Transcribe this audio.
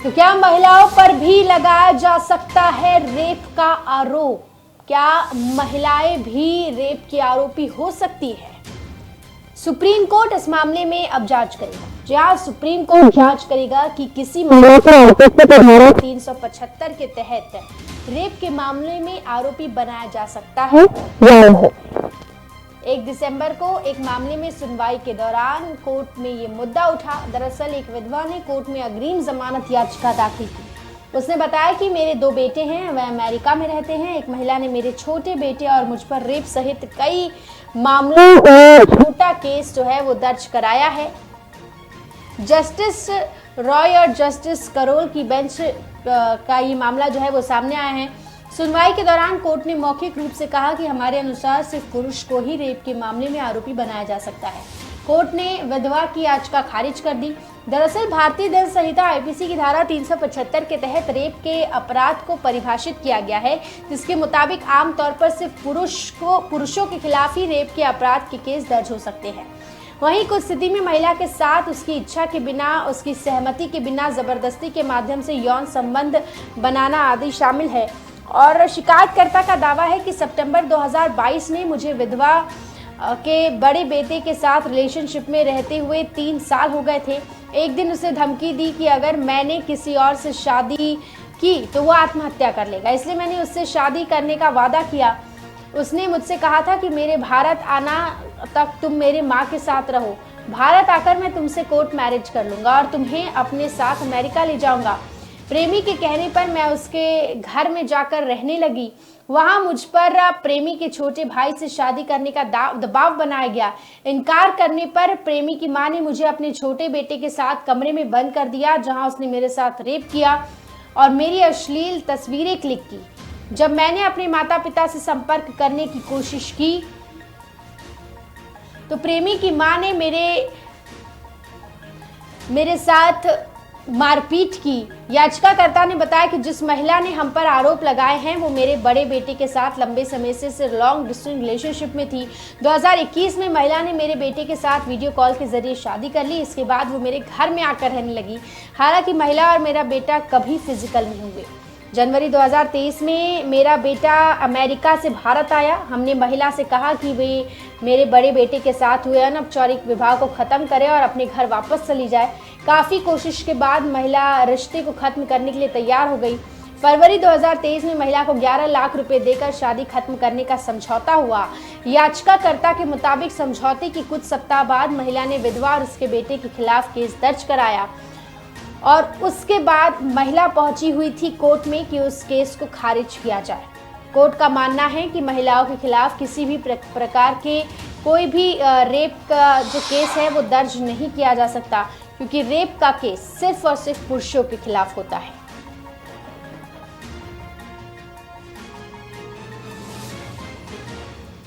तो क्या महिलाओं पर भी लगाया जा सकता है रेप का आरोप? क्या महिलाएं भी रेप की आरोपी हो सकती है? सुप्रीम कोर्ट इस मामले में अब जांच करेगा। जहां सुप्रीम कोर्ट जांच करेगा कि किसी महिला को धारा 375 के तहत रेप के मामले में आरोपी बनाया जा सकता है या नहीं। 1 दिसंबर को एक मामले में सुनवाई के दौरान कोर्ट में ये मुद्दा उठा। दरअसल एक विधवा ने कोर्ट में अग्रिम जमानत याचिका दाखिल की। उसने बताया कि मेरे 2 बेटे हैं, वह अमेरिका में रहते हैं। एक महिला ने मेरे छोटे बेटे और मुझ पर रेप सहित कई मामलों में झूठा केस जो है वो दर्ज कराया है। जस्टिस रॉय और जस्टिस करोल की बेंच का ये मामला जो है वो सामने आया है। सुनवाई के दौरान कोर्ट ने मौखिक रूप से कहा कि हमारे अनुसार सिर्फ पुरुष को ही रेप के मामले में आरोपी बनाया जा सकता है। कोर्ट ने विधवा की याचिका खारिज कर दी। दरअसल भारतीय दंड संहिता आईपीसी की धारा 375 के तहत रेप के अपराध को परिभाषित किया गया है, जिसके मुताबिक आमतौर पर सिर्फ पुरुषों के खिलाफ ही रेप के अपराध के केस दर्ज हो सकते हैं। वहीं कुछ स्थिति में महिला के साथ उसकी इच्छा के बिना, उसकी सहमति के बिना जबरदस्ती के माध्यम से यौन संबंध बनाना आदि शामिल है। और शिकायतकर्ता का दावा है कि सितंबर 2022 में मुझे विधवा के बड़े बेटे के साथ रिलेशनशिप में रहते हुए 3 साल हो गए थे। एक दिन उसे धमकी दी कि अगर मैंने किसी और से शादी की तो वो आत्महत्या कर लेगा, इसलिए मैंने उससे शादी करने का वादा किया। उसने मुझसे कहा था कि मेरे भारत आना तक तुम मेरे माँ के साथ रहो। भारत आकर मैं तुमसे कोर्ट मैरिज कर लूंगा और तुम्हें अपने साथ अमेरिका ले जाऊंगा। प्रेमी के कहने पर मैं उसके घर में जाकर रहने लगी। वहां मुझ पर प्रेमी के छोटे भाई से शादी करने का दबाव बनाया गया। इनकार करने पर प्रेमी की मां ने मुझे अपने छोटे बेटे के साथ कमरे में बंद कर दिया, जहां उसने मेरे साथ रेप किया और मेरी अश्लील तस्वीरें क्लिक की। जब मैंने अपने माता पिता से संपर्क करने की कोशिश की तो प्रेमी की मां ने मेरे साथ मारपीट की। याचिकाकर्ता ने बताया कि जिस महिला ने हम पर आरोप लगाए हैं वो मेरे बड़े बेटे के साथ लंबे समय से लॉन्ग डिस्टेंस रिलेशनशिप में थी। 2021 में महिला ने मेरे बेटे के साथ वीडियो कॉल के जरिए शादी कर ली। इसके बाद वो मेरे घर में आकर रहने लगी। हालांकि महिला और मेरा बेटा कभी फिजिकल नहीं हुए। जनवरी 2023 में मेरा बेटा अमेरिका से भारत आया। हमने महिला से कहा कि वे मेरे बड़े बेटे के साथ हुए अनौपचारिक विवाह को खत्म करे और अपने घर वापस चली जाए। काफ़ी कोशिश के बाद महिला रिश्ते को खत्म करने के लिए तैयार हो गई। फरवरी 2023 में महिला को 11 लाख रुपए देकर शादी खत्म करने का समझौता हुआ। याचिकाकर्ता के मुताबिक समझौते के कुछ सप्ताह बाद महिला ने विधवा और उसके बेटे के खिलाफ केस दर्ज कराया और उसके बाद महिला पहुंची हुई थी कोर्ट में कि उस केस को खारिज किया जाए। कोर्ट का मानना है कि महिलाओं के खिलाफ किसी भी प्रकार के कोई भी रेप का जो केस है वो दर्ज नहीं किया जा सकता, क्योंकि रेप का केस सिर्फ और सिर्फ पुरुषों के खिलाफ होता है।